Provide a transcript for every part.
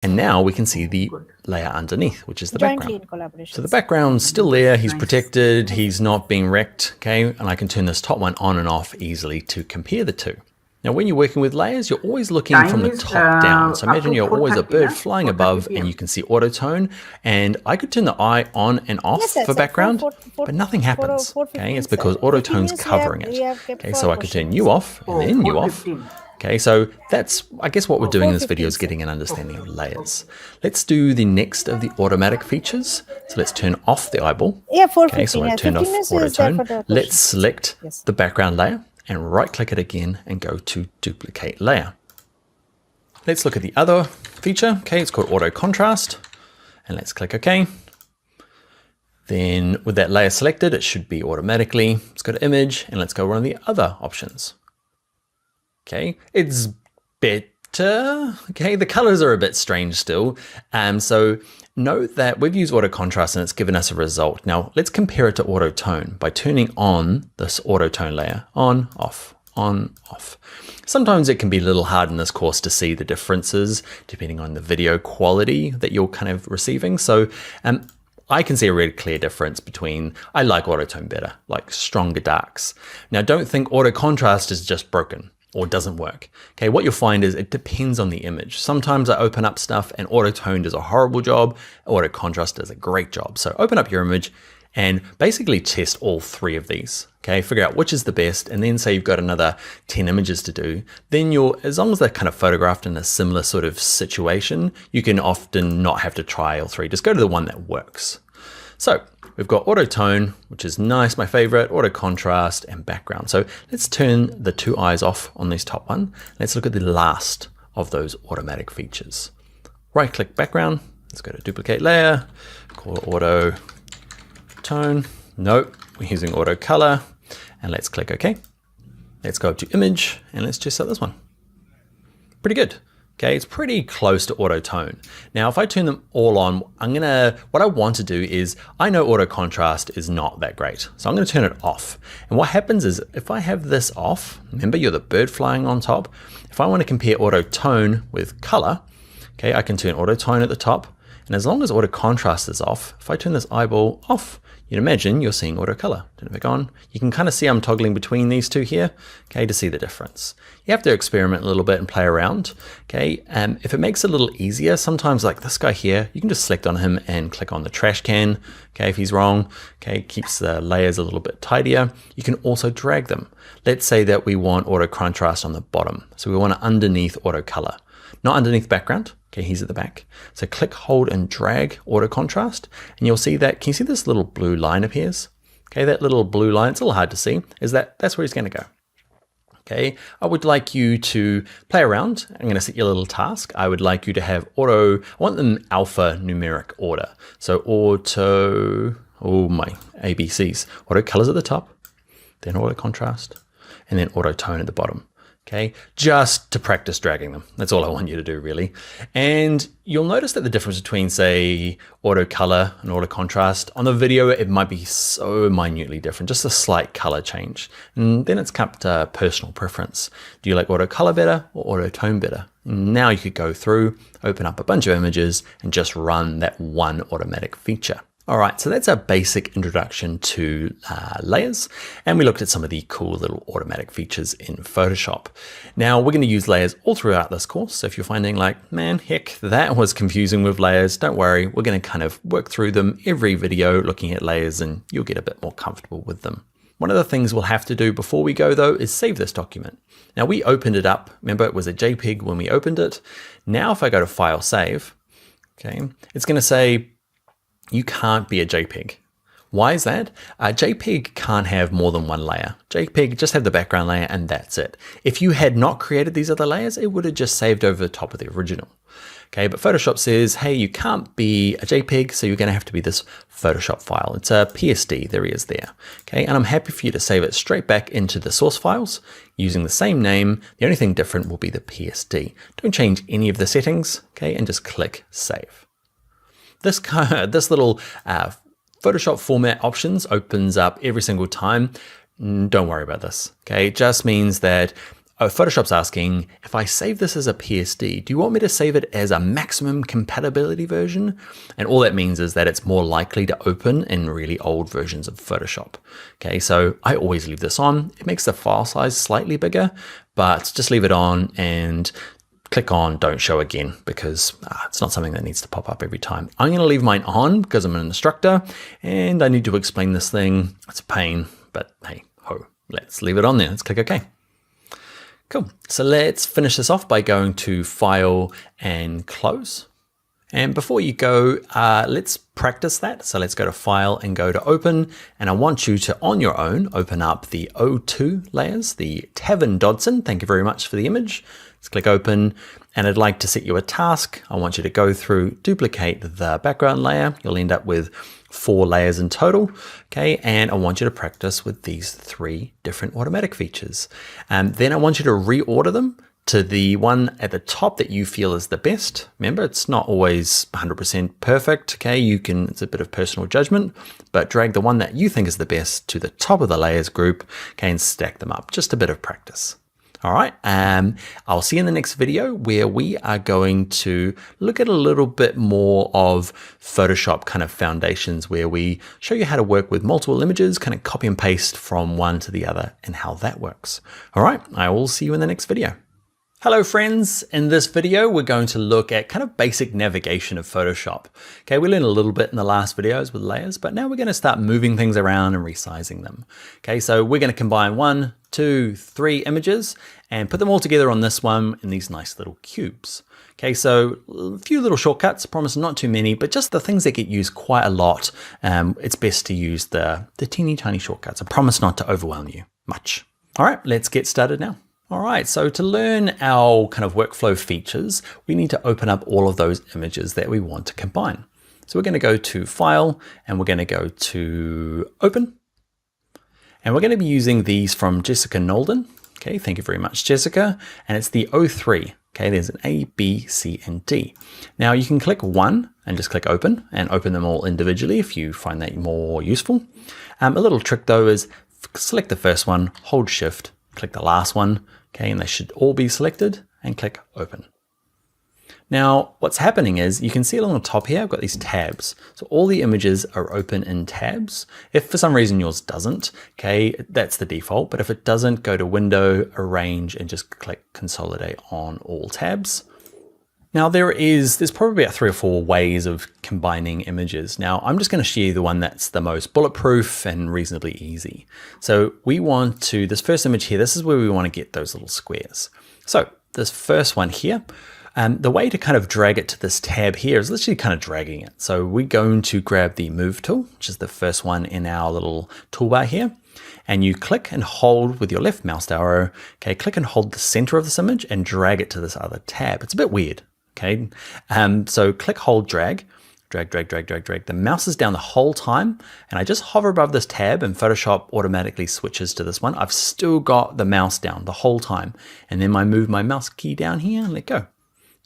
And now we can see the layer underneath, which is the background. So the background's still there, he's protected, he's not being wrecked, okay? And I can turn this top one on and off easily to compare the two. Now, when you're working with layers, you're always looking from the top down. So imagine you're always a bird flying above and you can see auto tone. And I could turn the eye on and off for background, but nothing happens, okay? It's because auto tone's covering it. Okay, so I could turn you off and then you off. Okay, so that's, I guess what we're doing in this video is getting an understanding of layers. Let's do the next of the automatic features. So let's turn off the eyeball. Okay, so I turned off auto tone. Let's select the background layer and right click it again and go to duplicate layer. Let's look at the other feature. Okay, it's called auto contrast and let's click OK. Then with that layer selected, it should be automatically. Let's go to image and let's go one of the other options. Okay, it's better. Okay, the colors are a bit strange still. So note that we've used auto contrast and it's given us a result. Now let's compare it to auto tone by turning on this auto tone layer. On, off, on, off. Sometimes it can be a little hard in this course to see the differences depending on the video quality that you're kind of receiving. So I can see a really clear difference between, I like auto tone better, like stronger darks. Now don't think auto contrast is just broken or doesn't work. Okay, what you'll find is it depends on the image. Sometimes I open up stuff and auto tone does a horrible job, auto contrast does a great job. So open up your image and basically test all three of these. Okay, figure out which is the best, and then say you've got another 10 images to do, then as long as they're kind of photographed in a similar sort of situation, you can often not have to try all three. Just go to the one that works. So we've got auto tone, which is nice, my favorite, auto contrast and background. So let's turn the two eyes off on this top one. Let's look at the last of those automatic features. Right click background, let's go to duplicate layer, call it auto tone. Nope, we're using auto color and let's click OK. Let's go up to image and let's just set this one. Pretty good. Okay, it's pretty close to auto tone. Now, if I turn them all on, what I want to do is, I know auto contrast is not that great. So I'm gonna turn it off. And what happens is, if I have this off, remember you're the bird flying on top. If I wanna compare auto tone with color, okay, I can turn auto tone at the top. And as long as auto contrast is off, if I turn this eyeball off, you'd imagine you're seeing auto color. Turn it back on. You can kind of see I'm toggling between these two here, okay, to see the difference. You have to experiment a little bit and play around, okay? If it makes it a little easier, sometimes like this guy here, you can just select on him and click on the trash can, okay, if he's wrong, okay, keeps the layers a little bit tidier. You can also drag them. Let's say that we want auto contrast on the bottom. So we want it underneath auto color, not underneath background. Okay, he's at the back. So click, hold, and drag auto contrast, and you'll see that, can you see this little blue line appears? Okay, that little blue line, it's a little hard to see, that's where he's gonna go. Okay, I would like you to play around. I'm gonna set you a little task. I would like you to have I want them alpha numeric order. So auto, my ABCs. Auto colors at the top, then auto contrast, and then auto tone at the bottom. Okay, just to practice dragging them. That's all I want you to do really. And you'll notice that the difference between say auto color and auto contrast on the video, it might be so minutely different, just a slight color change. And then it's up to personal preference. Do you like auto color better or auto tone better? And now you could go through, open up a bunch of images and just run that one automatic feature. All right, so that's a basic introduction to layers, and we looked at some of the cool little automatic features in Photoshop. Now we're going to use layers all throughout this course, so if you're finding like, man, heck, that was confusing with layers, don't worry, we're going to kind of work through them every video looking at layers and you'll get a bit more comfortable with them. One of the things we'll have to do before we go though is save this document. Now we opened it up, remember it was a JPEG when we opened it. Now if I go to File, Save, okay, it's going to say, you can't be a JPEG. Why is that? JPEG can't have more than one layer. JPEG just have the background layer and that's it. If you had not created these other layers, it would have just saved over the top of the original. Okay, but Photoshop says, hey, you can't be a JPEG, so you're gonna have to be this Photoshop file. It's a PSD, there he is there. Okay, and I'm happy for you to save it straight back into the source files using the same name. The only thing different will be the PSD. Don't change any of the settings, okay, and just click Save. This little Photoshop format options opens up every single time. Don't worry about this, okay? It just means that Photoshop's asking, if I save this as a PSD, do you want me to save it as a maximum compatibility version? And all that means is that it's more likely to open in really old versions of Photoshop. Okay, so I always leave this on. It makes the file size slightly bigger, but just leave it on and click on don't show again because it's not something that needs to pop up every time. I'm going to leave mine on because I'm an instructor and I need to explain this thing. It's a pain, but hey ho, let's leave it on there. Let's click OK. Cool. So let's finish this off by going to File and Close. And before you go, let's practice that. So let's go to File and go to Open. And I want you to, on your own, open up the O2 layers, the Tavin Dodson. Thank you very much for the image. Let's click Open. And I'd like to set you a task. I want you to go through, duplicate the background layer. You'll end up with 4 layers in total. Okay, and I want you to practice with these 3 different automatic features. Then I want you to reorder them to the one at the top that you feel is the best. Remember, it's not always 100% perfect. Okay, it's a bit of personal judgment, but drag the one that you think is the best to the top of the layers group, okay, and stack them up. Just a bit of practice. All right, I'll see you in the next video where we are going to look at a little bit more of Photoshop kind of foundations, where we show you how to work with multiple images, kind of copy and paste from one to the other and how that works. All right, I will see you in the next video. Hello friends, in this video we're going to look at kind of basic navigation of Photoshop. Okay, we learned a little bit in the last videos with layers, but now we're going to start moving things around and resizing them. Okay, so we're going to combine 1, 2, 3 images and put them all together on this one in these nice little cubes. Okay, so a few little shortcuts, promise not too many, but just the things that get used quite a lot. It's best to use the teeny tiny shortcuts. I promise not to overwhelm you much. All right, let's get started now. All right, so to learn our kind of workflow features, we need to open up all of those images that we want to combine. So we're going to go to File and we're going to go to Open. And we're going to be using these from Jessica Nolden. Okay, thank you very much, Jessica. And it's the O3. Okay, there's an A, B, C, and D. Now you can click 1 and just click Open and open them all individually if you find that more useful. A little trick though is select the first one, hold Shift, click the last one. Okay, and they should all be selected and click Open. Now, what's happening is you can see along the top here, I've got these tabs. So all the images are open in tabs. If for some reason yours doesn't, okay, that's the default. But if it doesn't, go to Window, Arrange, and just click Consolidate on all tabs. Now there's probably about 3 or 4 ways of combining images. Now I'm just going to show you the one that's the most bulletproof and reasonably easy. So we want to, this first image here, this is where we want to get those little squares. So this first one here, the way to kind of drag it to this tab here is literally kind of dragging it. So we're going to grab the Move tool, which is the first one in our little toolbar here. And you click and hold with your left mouse arrow. Okay, click and hold the center of this image and drag it to this other tab. It's a bit weird. Okay, so click, hold, drag. The mouse is down the whole time, and I just hover above this tab and Photoshop automatically switches to this one. I've still got the mouse down the whole time, and then I move my mouse key down here and let go.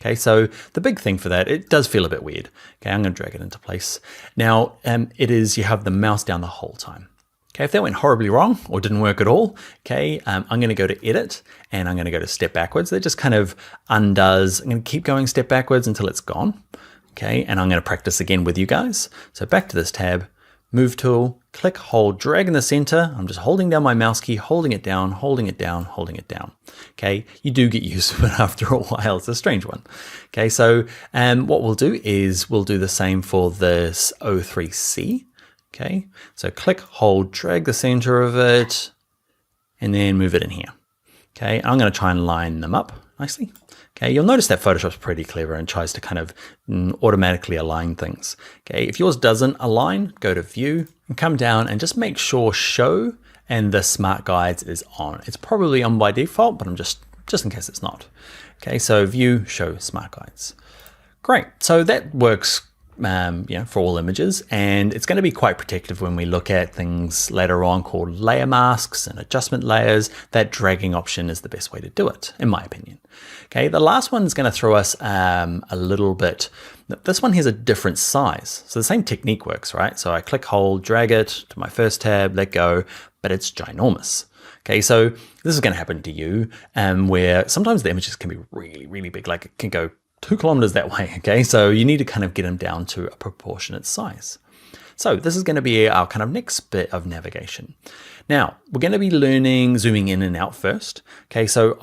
Okay, so the big thing for that, it does feel a bit weird. Okay, I'm going to drag it into place. Now, you have the mouse down the whole time. Okay, if that went horribly wrong or didn't work at all, okay, I'm going to go to Edit and I'm going to go to Step Backwards. That just kind of undoes. I'm going to keep going step backwards until it's gone. Okay, and I'm going to practice again with you guys. So back to this tab, Move tool, click, hold, drag in the center. I'm just holding down my mouse key, holding it down, holding it down, holding it down. Okay, you do get used to it after a while. It's a strange one. Okay, so what we'll do is we'll do the same for this O3C. Okay, so click, hold, drag the center of it, and then move it in here. Okay, I'm going to try and line them up nicely. Okay, you'll notice that Photoshop's pretty clever and tries to kind of automatically align things. Okay, if yours doesn't align, go to View and come down and just make sure Show and the Smart Guides is on. It's probably on by default, but I'm just in case it's not. Okay, so View, Show, Smart Guides. Great, so that works for all images, and it's going to be quite protective when we look at things later on called layer masks and adjustment layers. That dragging option is the best way to do it, in my opinion. Okay, the last one is going to throw us a little bit. This one has a different size, so the same technique works, right? So I click, hold, drag it to my first tab, let go, but it's ginormous. Okay, so this is going to happen to you, where sometimes the images can be really, really big, like it can go 2 kilometers that way. Okay, so you need to kind of get them down to a proportionate size. So this is going to be our kind of next bit of navigation. Now, we're going to be learning zooming in and out first. Okay, so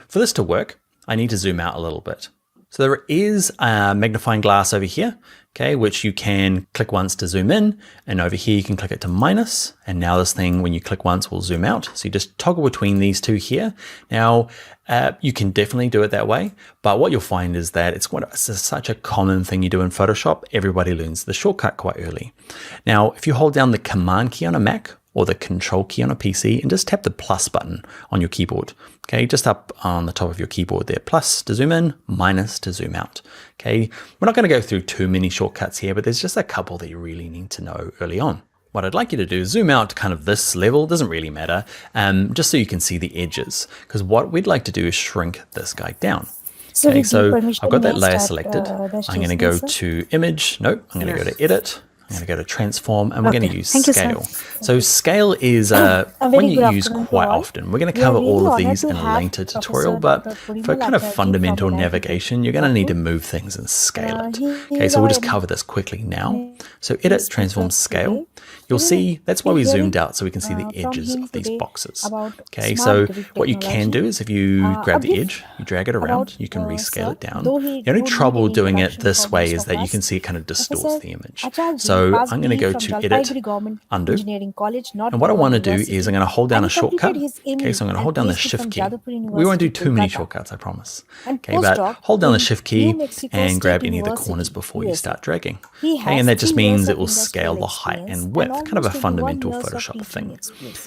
for this to work, I need to zoom out a little bit. So there is a magnifying glass over here, okay, which you can click once to zoom in, and over here you can click it to minus, and now this thing, when you click once, will zoom out. So you just toggle between these two here. Now, you can definitely do it that way, but what you'll find is that it's such a common thing you do in Photoshop. Everybody learns the shortcut quite early. Now, if you hold down the Command key on a Mac, or the Control key on a PC, and just tap the plus button on your keyboard. Okay, just up on the top of your keyboard there. Plus to zoom in, minus to zoom out. Okay, we're not going to go through too many shortcuts here, but there's just a couple that you really need to know early on. What I'd like you to do is zoom out to kind of this level, doesn't really matter, just so you can see the edges. Because what we'd like to do is shrink this guy down. Okay, so I've got that layer selected. I'm going to go to image. Nope, I'm going to go to edit. I'm going to go to transform, and we're going to use scale. So scale is one you use quite often. We're going to cover all of these in a later tutorial, but for kind of fundamental navigation, you're going to need to move things and scale it. Okay, so we'll just cover this quickly now. So edit, transform, scale. You'll see that's why we zoomed out, so we can see the edges of these boxes. Okay, so what you can do is if you grab the edge, you drag it around, you can rescale it down. The only trouble doing it this way is that you can see it kind of distorts the image. So I'm going to go to edit, undo, and what I want to do is I'm going to hold down a shortcut. Okay, so I'm going to hold down the shift key. We won't do too many shortcuts, I promise. Okay, but hold down the shift key and grab any of the corners before you start dragging. Okay, and that just means it will scale the height and width, kind of a fundamental Photoshop thing.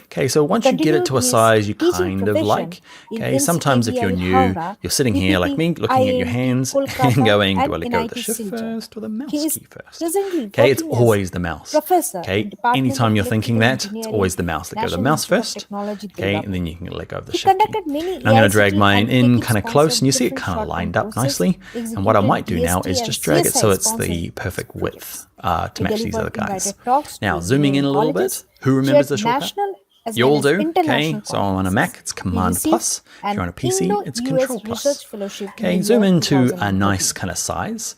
Okay, so once you get it to a size you kind of like, okay, sometimes if you're new, you're sitting here like me, looking at your hands and going, do I let go of the shift first or the mouse key first? Okay, it's always the mouse. Okay, anytime you're thinking that, it's always the mouse. Let go of the mouse first, okay, and then you can let go of the shift key. And I'm going to drag mine in kind of close, and you see it kind of lined up nicely. And what I might do now is just drag it so it's the perfect width to match these other guys. Now, zooming in a little bit, who remembers the shortcut? You all do, okay, so on a Mac, it's Command plus. If you're on a PC, it's Control plus. Okay, zoom into a nice kind of size.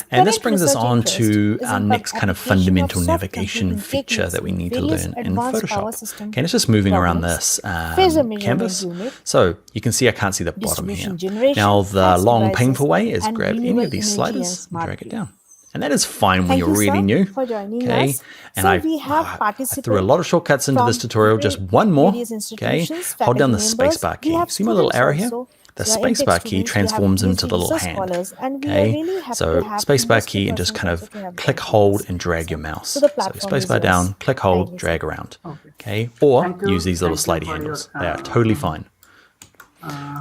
And this brings us on to our next kind of fundamental navigation feature that we need to learn in Photoshop. Okay, and it's just moving around this canvas. So you can see I can't see the bottom here. Now, the long, painful way is grab any of these sliders and drag it down. And that is fine when you're really new, okay? And I threw a lot of shortcuts into this tutorial, just one more, okay? Hold down the spacebar key. See my little arrow here? The spacebar key transforms into the little hand, okay? So spacebar key and just kind of click, hold, and drag your mouse. So spacebar down, click, hold, drag around, okay? Or use these little slidey handles. They are totally fine.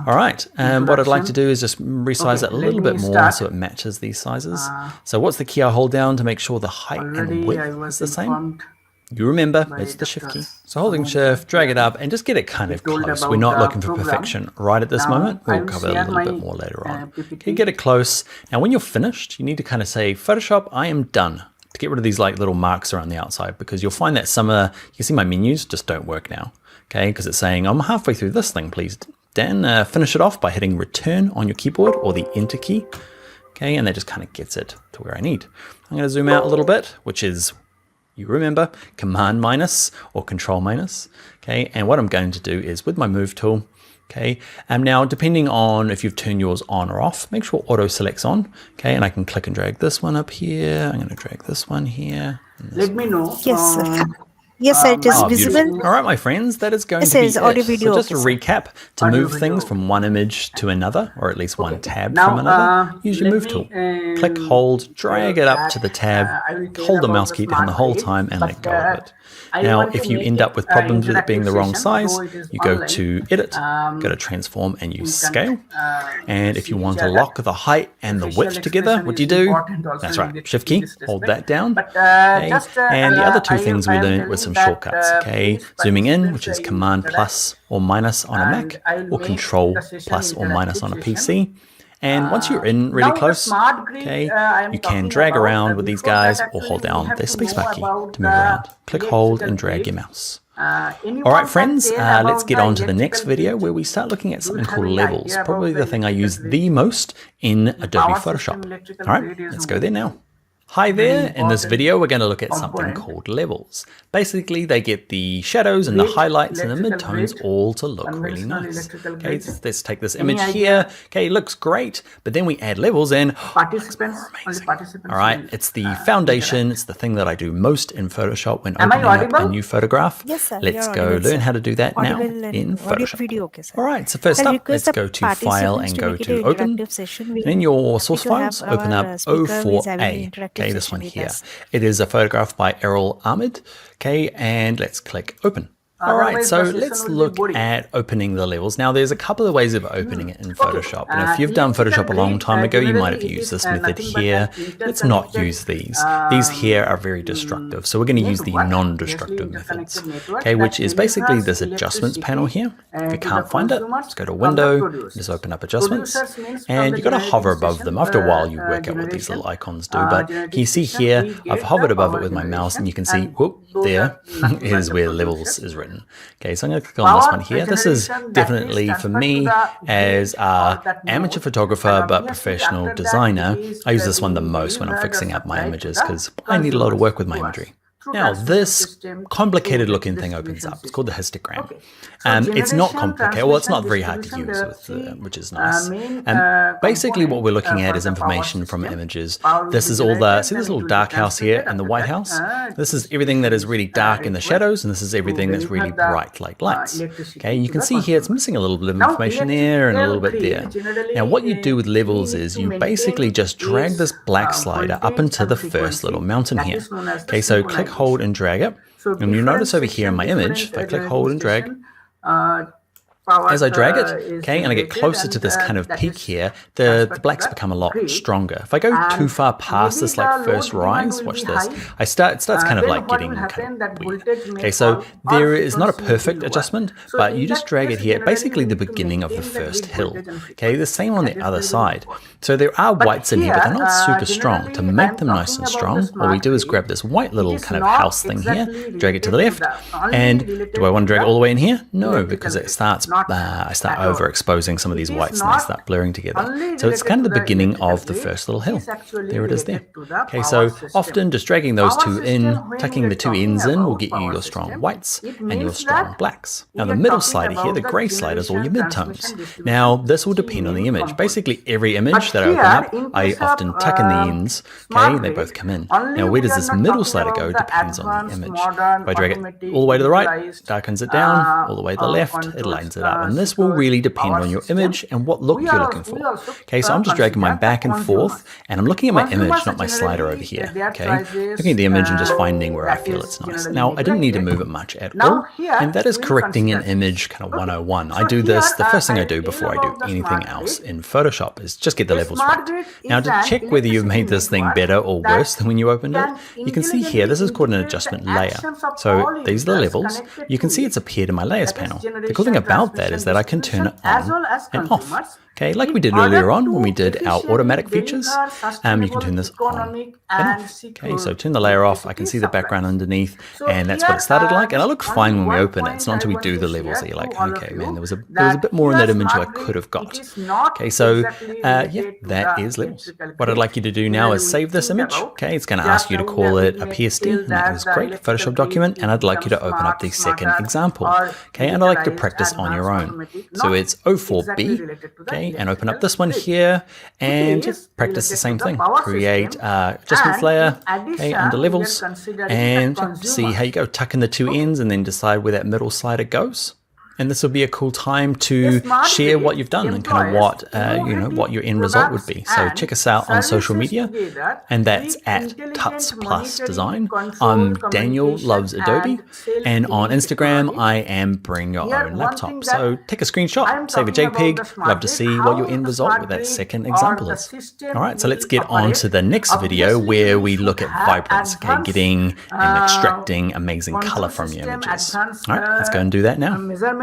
All right, and what I'd like to do is just resize it a little bit more so it matches these sizes. So what's the key I hold down to make sure the height and width is the same? You remember, it's the shift key. So holding shift, drag it up, and just get it kind of close. We're not looking for perfection right at this moment. We'll cover it a little bit more later on. Okay, get it close. Now when you're finished, you need to kind of say, Photoshop, I am done. To get rid of these like little marks around the outside, because you'll find that some you can see my menus just don't work now. Okay, because it's saying, I'm halfway through this thing, please. Dan, finish it off by hitting return on your keyboard or the enter key. Okay, and that just kind of gets it to where I need. I'm going to zoom out a little bit, which is, you remember, Command minus or Control minus. Okay, and what I'm going to do is with my move tool, okay, and now depending on if you've turned yours on or off, make sure auto selects on. Okay, and I can click and drag this one up here. I'm going to drag this one here. Let me know. Yes, sir. Yes, sir, it is visible. Beautiful. All right, my friends, that is going to be it. So just to recap, to move things from one image to another, or at least one tab from another, use your move tool. Click, hold, drag it up to the tab, hold the mouse key down the whole time, and let go of it. Now, if you end up with problems with it being the wrong size, you go to Edit, go to Transform, and use Scale. And if you want to lock the height and the width together, what do? That's right, Shift key, hold that down. Okay. And the other two things we learned were some shortcuts, okay? Zooming in, which is Command plus or minus on a Mac, or Control plus or minus on a PC. And once you're in really close, okay, you can drag around with these guys or hold down the spacebar key to move around. Click, hold, and drag your mouse. All right, friends, let's get on to the next video where we start looking at something called levels, probably the thing I use the most in Adobe Photoshop. All right, let's go there now. Hi there, in this video we're going to look at something called levels. Basically they get the shadows and the highlights and the midtones all to look really nice. Okay, let's take this image here. Okay, it looks great, but then we add levels and all right, it's the foundation, it's the thing that I do most in Photoshop when opening up a new photograph. Yes, sir. Let's go learn how to do that now in Photoshop. All right, so first up, let's go to File and go to Open. And in your source files, open up O4A. Okay, this one here. It is a photograph by Errol Ahmed. Okay, and let's click Open. All right, so let's look at opening the levels. Now, there's a couple of ways of opening it in Photoshop. And if you've done Photoshop a long time ago, you might have used this method here. Let's not use these. These here are very destructive. So we're going to use the non-destructive methods, okay, which is basically this adjustments panel here. If you can't find it, just go to Window, just open up adjustments, and you've got to hover above them. After a while, you work out what these little icons do. But can you see here, I've hovered above it with my mouse, and you can see, whoop, there is where levels is written. Okay, so I'm going to click on this one here. This is definitely for me as an amateur photographer but professional designer. I use this one the most when I'm fixing up my images because I need a lot of work with my imagery. Now, this complicated looking thing opens up. It's called the histogram. It's not complicated. Well, it's not very hard to use, which is nice. Basically, what we're looking at is information from images. This is all the, see this little dark house here and the white house? This is everything that is really dark in the shadows, and this is everything that's really bright like lights. Okay, you can see here it's missing a little bit of information there and a little bit there. Now, what you do with levels is you basically just drag this black slider up into the first little mountain here. Okay, so click, hold, and drag it. And you notice over here in my image, if I click, hold, and drag, as I drag it, okay, and I get closer to this kind of peak here, the blacks become a lot stronger. If I go too far past this like first rise, watch this, it starts kind of like getting kind of weird. Okay, so there is not a perfect adjustment, but you just drag it here, basically the beginning of the first hill. Okay, the same on the other side. So there are whites in here, but they're not super strong. To make them nice and strong, what we do is grab this white little kind of house thing here, drag it to the left, and do I want to drag it all the way in here? No, because it starts I start overexposing some of these whites and they start blurring together. So it's kind of the beginning of the first little hill. There it is there. Okay, so often just dragging those two in, tucking the two ends in will get you your strong whites and your strong blacks. Now the middle slider here, the gray slider, is all your midtones. Now this will depend on the image. Basically every image that I open up, I often tuck in the ends, okay, they both come in. Now where does this middle slider go depends on the image. If I drag it all the way to the right, darkens it down, all the way to the left, it lightens it up. And this will really depend on your image and what look you're looking for. Okay, so I'm just dragging mine back and forth, and I'm looking at my image, not my slider over here. Okay, looking at the image and just finding where I feel it's nice. Now, I didn't need to move it much at all, and that is correcting an image kind of 101. I do this, the first thing I do before I do anything else in Photoshop is just get the levels right. Now, to check whether you've made this thing better or worse than when you opened it, you can see here, this is called an adjustment layer. So these are the levels. You can see it's appeared in my layers panel. The cool thing about that is that I can turn it on and off. Okay, like we did earlier on when we did our automatic features, you can turn this on and off. Okay, so turn the layer off, I can see the background underneath, and that's what it started like, and it looks fine when we open it. It's not until we do the levels that you're like, okay, man, there was a bit more in that image I could have got. Okay, so yeah, that is levels. What I'd like you to do now is save this image. Okay, it's going to ask you to call it a PSD, and that is great, Photoshop document, and I'd like you to open up the second example. Okay, and I'd like to practice on your own. So it's O4B, okay, and open up this one here and just practice the same thing. Create adjustments layer, okay, under levels, and see how you go. Tuck in the two ends and then decide where that middle slider goes. And this will be a cool time to share what you've done and kind of what what your end result would be. So check us out on social media, and that's at Tuts Plus Design. I'm Daniel Loves Adobe, and on Instagram I am Bring Your Own Laptop. So take a screenshot, save a JPEG. Love to see what your end result with that second example is. All right, so let's get on to the next video where we look at vibrance, okay, getting and extracting amazing color from your images. All right, let's go and do that now.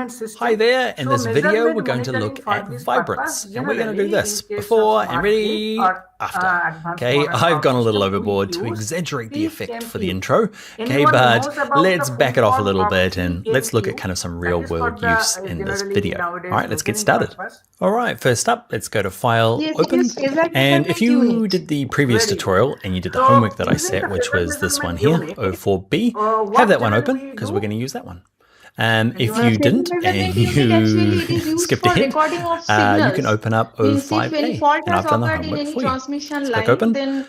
measurement system. Hi there, in So this video measurement we're going to monitoring look for at this vibrance, purpose, and we're going to do generally this in case before of and ready RASGRE or, after. advanced Okay, model I've gone a of little system we overboard to use exaggerate the effect for the PME. intro, okay, Anyone who but knows about let's the back it off a full little form of bit and let's look at kind of some real that is for world the, use in this generally video. nowadays All right, let's get measuring started. purpose. All right, first up, let's go to File, Yes, Open, use phasor and if measurement you unit. did the previous Very tutorial good. and you did the So homework that I using set, the which phasor was this one measurement here, unit, 04B, what have that one generally open we because do? we're going to use that one. If Anyone you Phasor didn't measurement and unit actually you it is used skipped for ahead, recording of you can signals. open up Means if any 05A, fault and has I've done the occurred in homework any for you. transmission Let's click line, open. then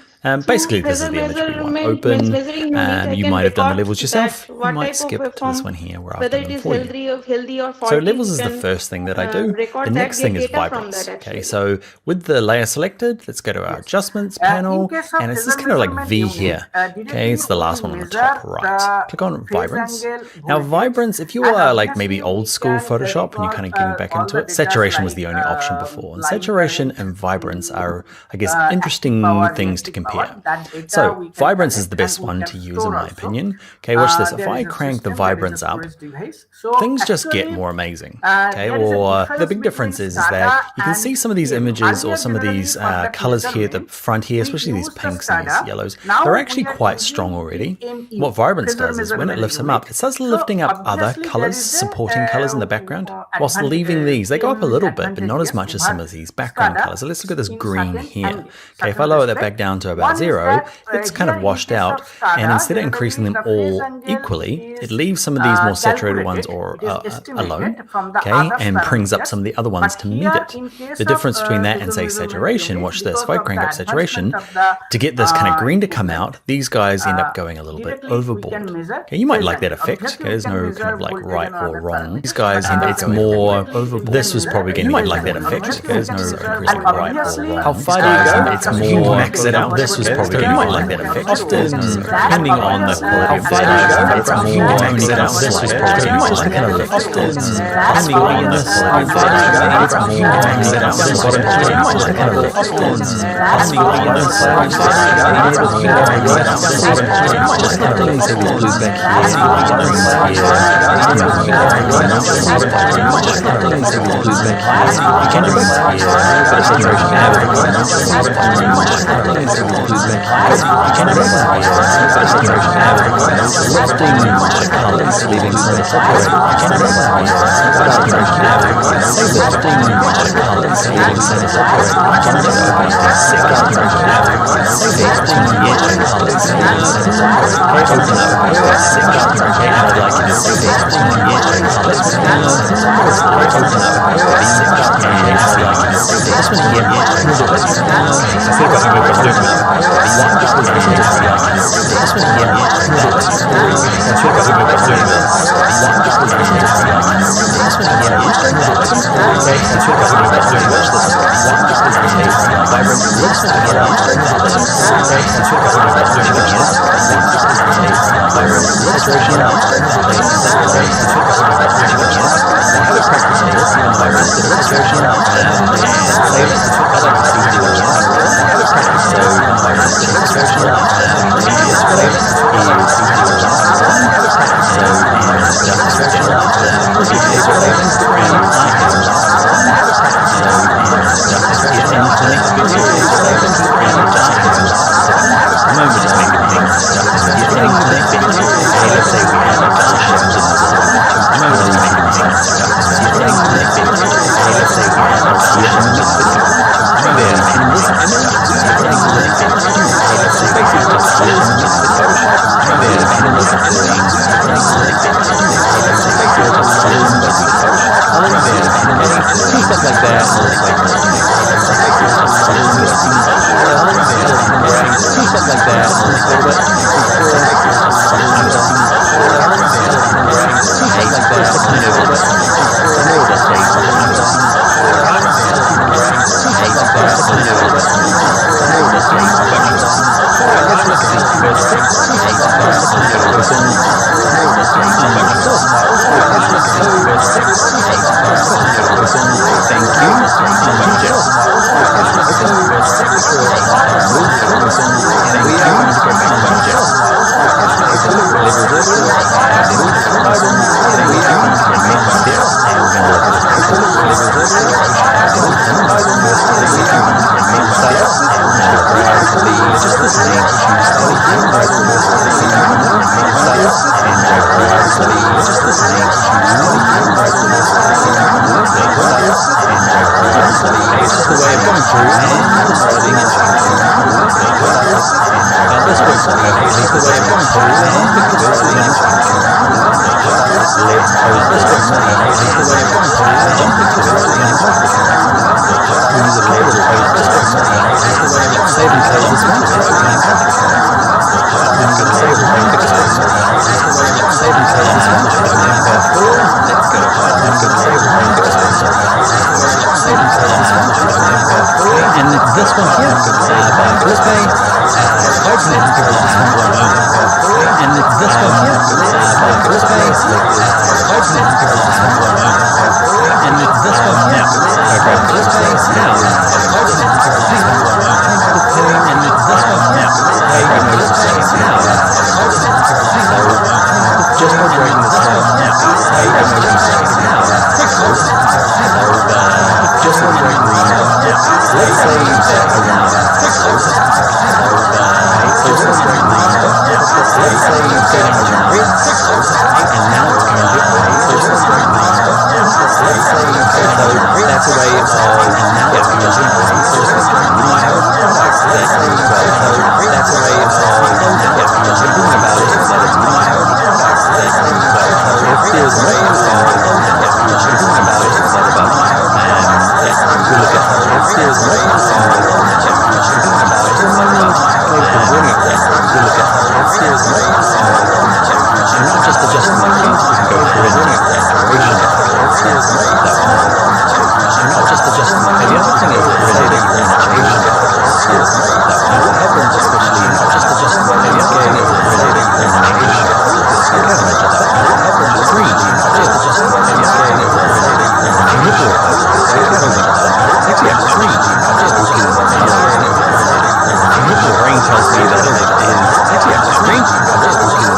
Basically, through this is phasor the image we want measurement means open. measuring unit, I You can might have done the record levels yourself. that You what might type skip of to this waveform, one here where I've whether done it them is for you. healthy or So faulty. levels You is the can first thing that I do. record The that, next thing get is data from vibrance. that Okay, actually. so with the layer selected, let's go to our adjustments panel, In case of and it's this phasor kind of like measurement V unit, here. Okay, it's the last one on the top right. Click on vibrance. Now vibrance, if you are like maybe old school Photoshop and you're kind of getting back into it, saturation was the only option before. And saturation and vibrance are, I guess, interesting things to compare. So vibrance is the best one to use in my opinion. Okay, watch this. If I crank the vibrance up, things just get more amazing. Okay, or the big difference is that you can see some of these images or some of these colors here at the front here, especially these pinks and these yellows, they're actually quite strong already. What vibrance does is when it lifts them up, it starts lifting up other colors, supporting colors in the background, whilst leaving these. They go up a little bit, but not as much as some of these background colors. So let's look at this green here. Okay, if I lower that back down to about 0, it's kind of washed out, and instead of increasing them all equally, it leaves some of these more saturated ones or alone, okay, and brings up some of the other ones to meet it. The difference between that and say saturation, watch this, if I crank up saturation, to get this kind of green to come out, these guys end up going a little bit overboard. Okay, you might like that effect, okay, there's no kind of like right or wrong. These guys, it's more overboard. This was probably going to be like that effect, okay, there's no increasing right or wrong. How far do you go? It's more max it out. This was probably going to be like that effect. Often, depending on the quality of the style, it's more max it out. This was probably going to be like kind of lift. Often, depending on the quality of the style, it's more max it out. This was probably going to be like kind of lift. Often, depending on the quality of the style, it's more max it out. This was probably going to be like kind of lift. So we lose back And this one here, by Prof, quite connected to this one going on. And this one here, by Prof, quite connected to this one going on. And this one here, by Prof, now, quite connected to this one going on. And this one here, by Prof, now, quite connected to this one going on. Just for breaking this down, now, just for breaking this down, let's say that I want to let's say that I want to and now it's going to get let's say that's a way of and now it's going to get that's a way of thinking about it is that it's my if there's a way of thinking about it is that about we look at if there's a way of thinking about it is that about we look at if there's a way of and not just adjusting my case, we can go through it duration if there's a way that one and not just adjusting my case. The other thing is relating to integration and what happens especially not just adjusting my case again is relating to integration. You can imagine that. What happens green, not just adjusting my case again is relating to integration. You can imagine that. Actually I'm green, not just looking at the brain tells me that it is actually I'm green, not just looking at the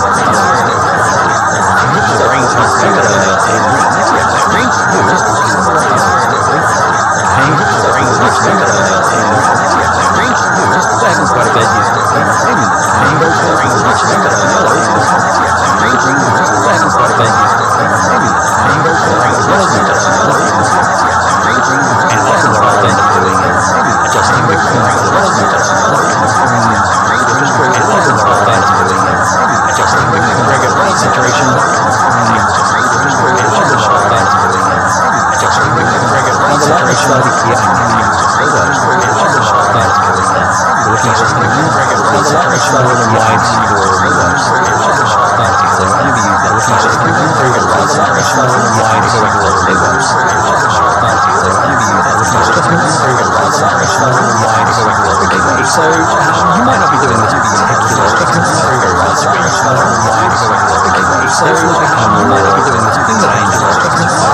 brain tells me that it is actually I'm green, not just looking at the brain tells me that it is actually I'm green, that happens quite a bit these days. The brain tells me that it is that happens quite a bit these days. The brain tells me that it is and often what I'll end up doing is adjusting the brain and often what I'll end up doing is adjusting the regular saturation and often what I'll end up doing is adjusting the regular saturation here and often what I'll end up doing is looking at the regular saturation and wide so I'm going to be using that looking at the regular saturation and wide so I'm going to be using so you might not be doing this particular so you might not be doing this thing that I enjoy let's say that so let's look at how more in this thing that I enjoy let's say that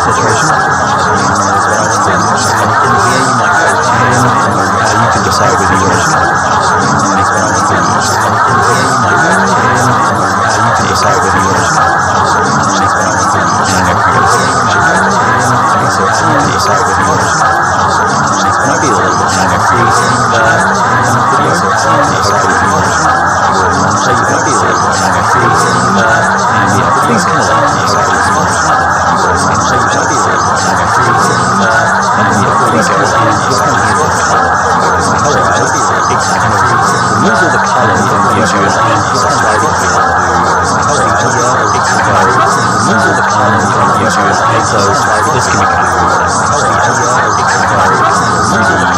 situation. might be a little bit longer for you in the video. So you might be a little bit longer for you in the things kind of like so you might be a little bit longer for you in the things kind of like just kind of hear the color. Colorize, it kind of removes all the color from the visual and just kind of like it to colorize, it kind of removes all the color from the visual and so this can be kind of colorize, it kind of removes all the color from the visual and so this can be kind of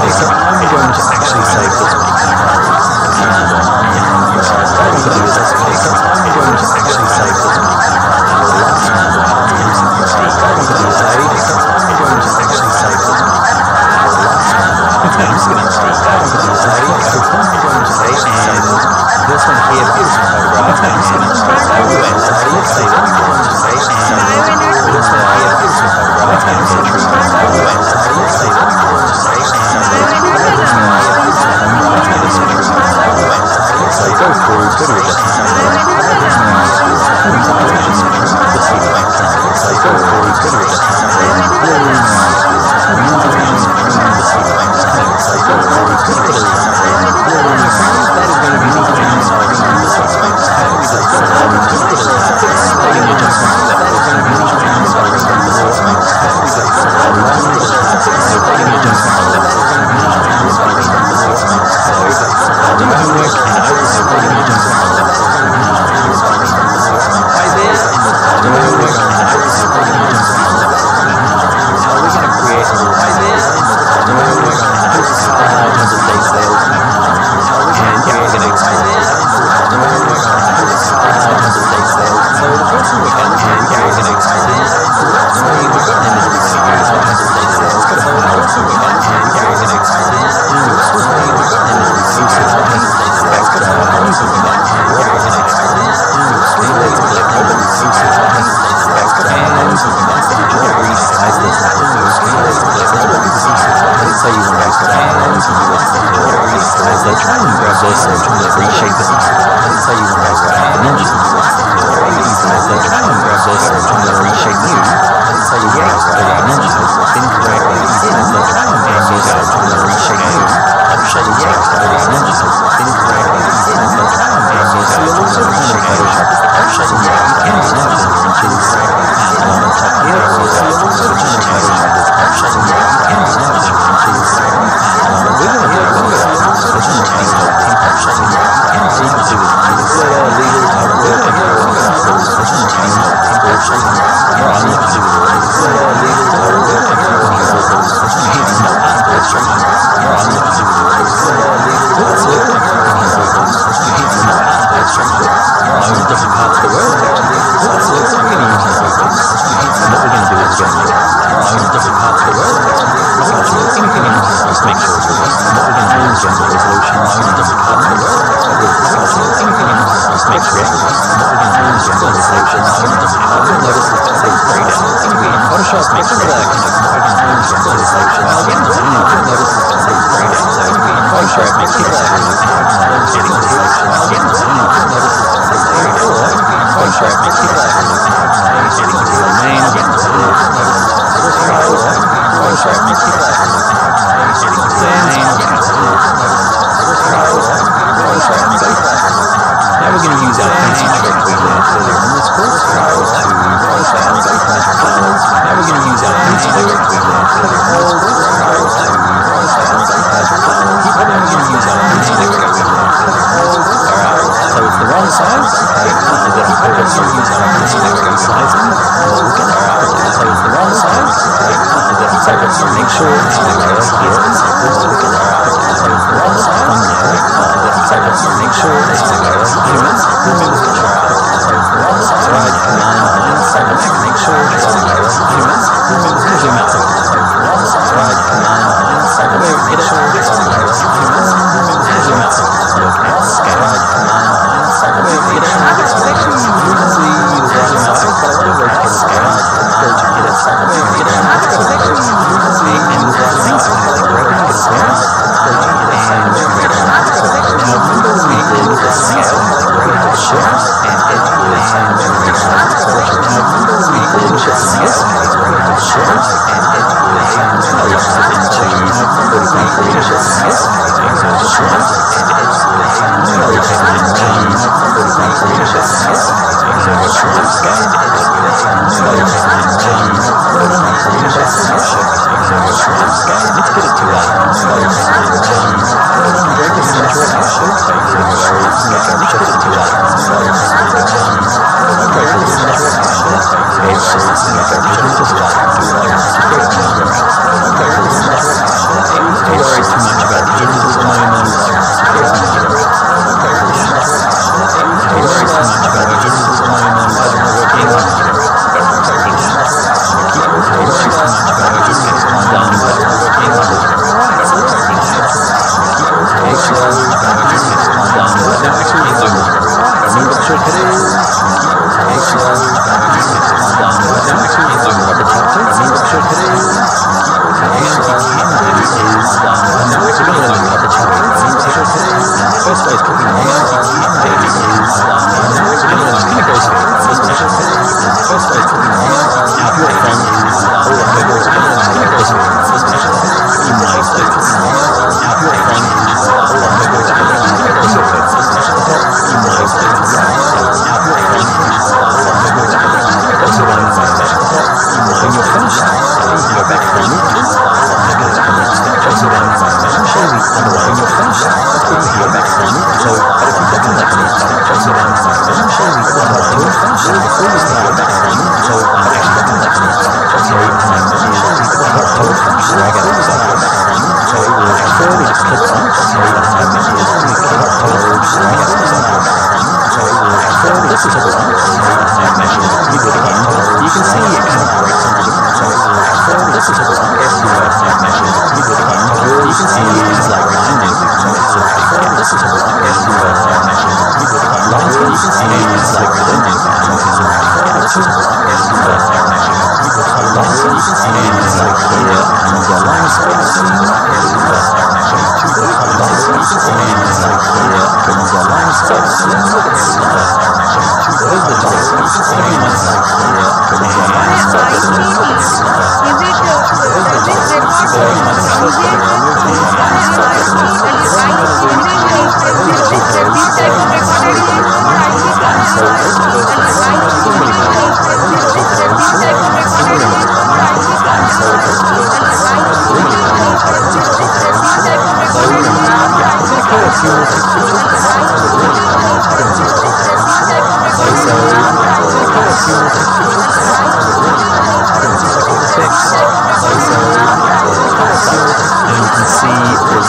so I'm going to actually save this one. What I'm going to do is I'm going to actually save this one. This one here, beautiful photograph. I'm just going to save that. Let's see that we go on to say. This one here, beautiful photograph. I'm just going to let's see that we go on to say. So you go through, go to adjustment. So you go through, go to Now, remember we did the scale You can see it goes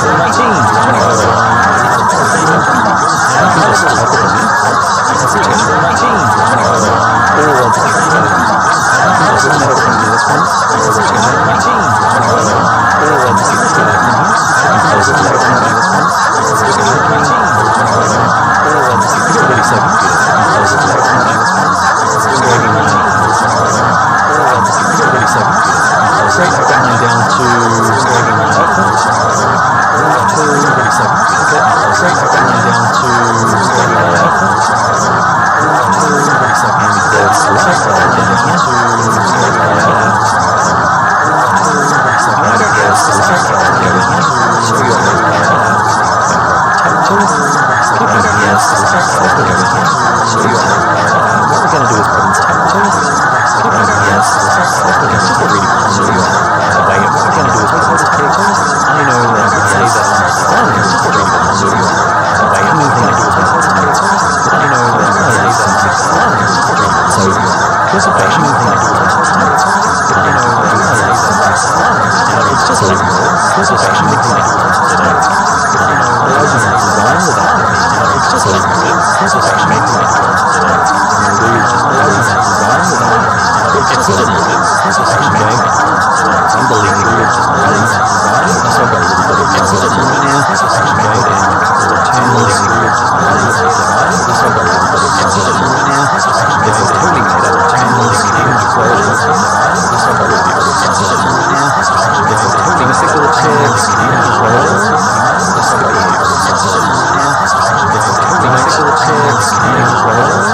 through 19 to 20. going to do is put in capitals. Yes, it's just a really common way of what we're going to do is put in capitals. I know that I could say that on the sun is just a really common way of what we're going to do is put in capitals. I know that I could say that on the sun is just a really common way. So here's a version of what I know that I could say that on the sun. It's just like words. Here's a version of what I know that allows you to design without it. It's just like words. Here's a version of what I know it's just like words. Here's a version of unbelievable. Just running design. So I've got a little bit of exit now. Here's a version of unbelievable. Just running design. So I've got a little bit of exit now. This is totally made up of channels, huge quality. So I've got a little bit of exit now. This is totally mystical checks, huge quality. This is totally mystical checks, huge quality.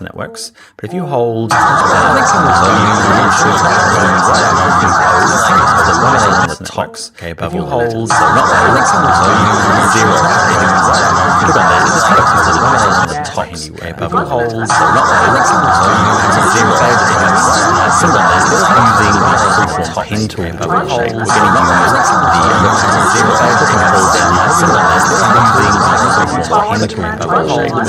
Networks, but if you hold networks, okay, above you hold zero, click on that, just have a the top, okay, above you hold zero, click on that, using the pen tool, above you hold, we're going to use the zero, pen tool, above you hold, we're going to use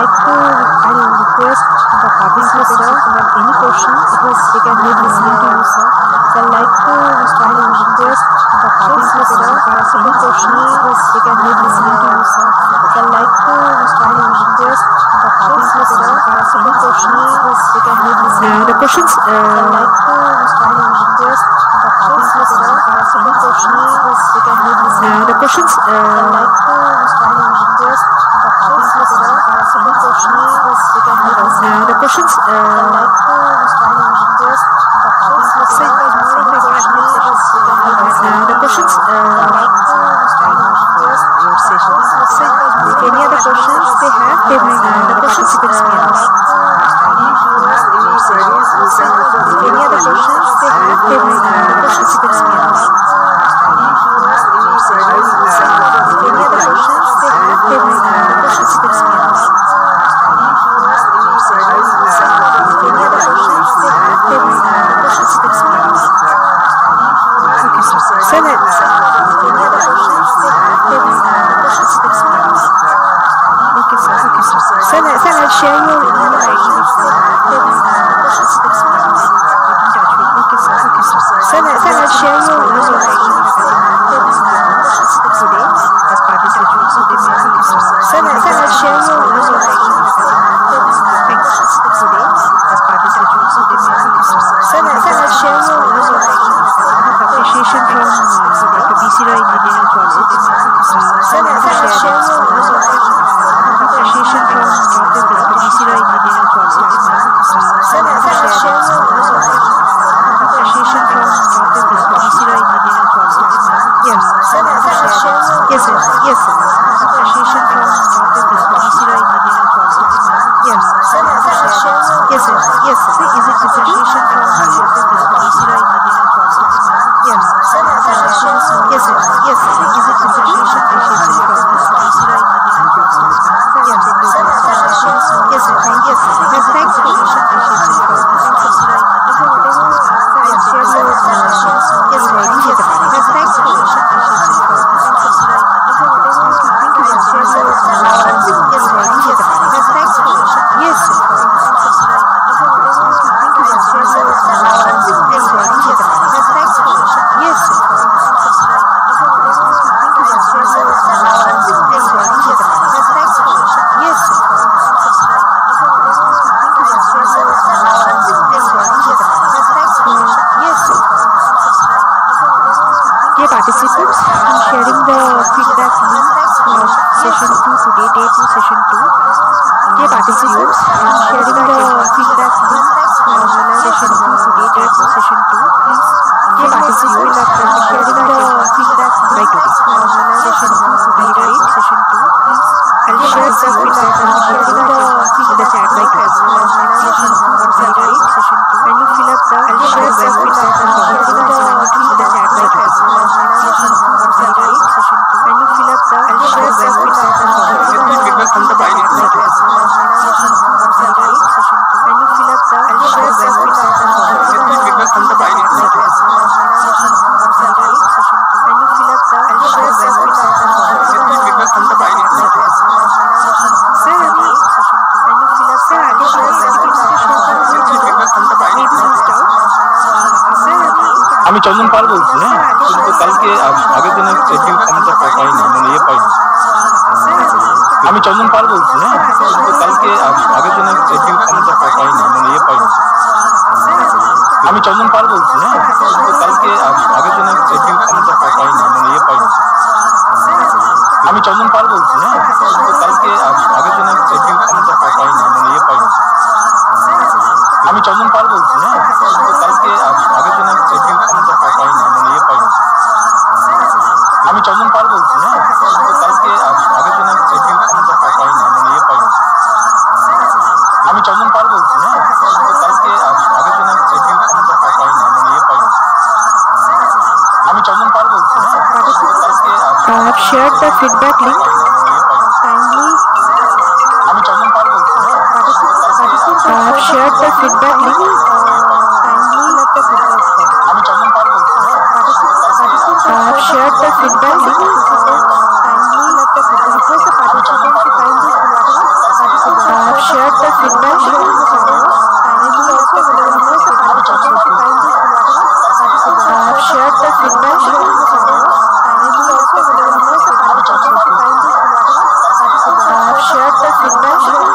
like to request the participants if you have any questions, they can be listening to you, sir. So I'd like to request the participants if you have any questions, they can be listening to you, sir. So I'd like to request the participants if you have any questions, they can be listening to you. The questions, I'd like to request the participants if you have any questions, they can be listening to you. The questions, I'd like to request the participants if you have any questions, they can be listening to you. The questions, I'd like to request the participants if you have any questions, the questions, I'd like to request your sessions. Any other questions they have, they may the participants may ask. Any other questions they have, they may the participants may ask. Any other questions they have, they may the participants may ask. Any other questions they have, they may the participants may ask. Okay, sir. So let's. Any other questions they have, they may the participants may ask. Okay, sir. Okay, sir. So I'll share your email ID with the participants may ask. Get in touch with. Okay, sir. Okay, sir. So I'll share your email ID with the participants today as participants. So they may. Okay, sir. So I'll share your email ID with the participants today as participants. So they may. Okay, sir. So I'll share your email ID with the appreciation from Dr. B.C. Roy Engineering College. So I'll share your appreciation from Dr. B.C. Roy Engineering College. So I'll share appreciation from Dr. B.C. Roy Engineering College. Yes. Yes, sir. Yes, sir. Appreciation from Dr. B.C. Roy Engineering College. Yes. Yes, sir. Yes, sir. Is it appreciation from Dr. B.C. Roy Engineering College? Yes. Yes, sir. Yes, sir. Is it appreciation from Dr. B.C. Roy Engineering College? Yes. Yes, sir. Yes, sir. Yes, thanks for appreciation from Dr. B.C. Roy Engineering College. Yes, sir. Yes, thanks for appreciation from Dr. B.C. Roy Participants, I'm sharing the feedback link of session 2 today, day 2, session 2. Dear participants, I'm sharing the feedback link of session 2 today, day 2, session 2. Please, dear participants, I'm sharing the feedback by today. Session 2 today, day 2, session 2. Please, I'll share the feedback. I'm sharing the feedback in the chat by today. Session 2 today, day 2, session 2. Can you fill up the I'll share the feedback. I'm sharing the feedback in the chat by today. Session 2 today, day 2, session 2. Can you fill up the I'll share the feedback. I'm sharing the feedback from the by today. Session 2 today, day 2, session 2. Can you fill up the I'll share the feedback. I'm sharing the feedback from the by today. Session 2 today, day 2, session 2. Can you fill up the I'll share the feedback. I'm sharing the feedback from the by today. Sir, can you fill up the I'll share the feedback from the by today. আমি চন্দন পাল বলছি, হ্যাঁ, কিন্তু কালকে আগের দিনে ATM ফর্মটা পাইনি, মানে ইয়ে পাইনি। আমি চন্দন পাল বলছি, হ্যাঁ, কিন্তু কালকে আগের দিনে এটিএম ফর্মটা পাইনি, মানে ইয়ে পাইনি। আমি চন্দন পাল বলছি, হ্যাঁ, কিন্তু কালকে আগের দিনে এটিএম ফর্মটা পাইনি, মানে ইয়ে পাইনি। আমি চন্দন পাল বলছি, হ্যাঁ, কিন্তু কালকে আগের দিনে এটিএম ফর্মটা পাইনি, মানে ইয়ে পাইনি। আমি চন্দন পাল বলছি, হ্যাঁ, কিন্তু কালকে আগের দিনে এটিএম ফর্মটা পাইনি, মানে ইয়ে পাইনি। আমি চন্দন পাল বলছি, হ্যাঁ, কিন্তু কালকে আগের দিনে এটিএম ফর্মটা পাইনি, মানে ইয়ে পাইনি। আমি চন্দন পাল বলছি, হ্যাঁ, কিন্তু কালকে আগের দিনে এটিএম ফর্মটা পাইনি, মানে ইয়ে পাইনি। আমি চন্দন পাল বলছি, হ্যাঁ, কিন্তু কালকে I have shared the feedback link. Kindly. আমি চন্দন পাল বলছি, হ্যাঁ, I have shared the feedback link. Kindly let the feedback form. আমি চন্দন পাল বলছি, হ্যাঁ, I have shared the feedback link. Kindly let the feedback. Request the participants to kindly fill up the the feedback sharing the channel, and it will also available for the participants. I have shared the feedback sharing the channel, and it will also available for the participants. I have shared the feedback sharing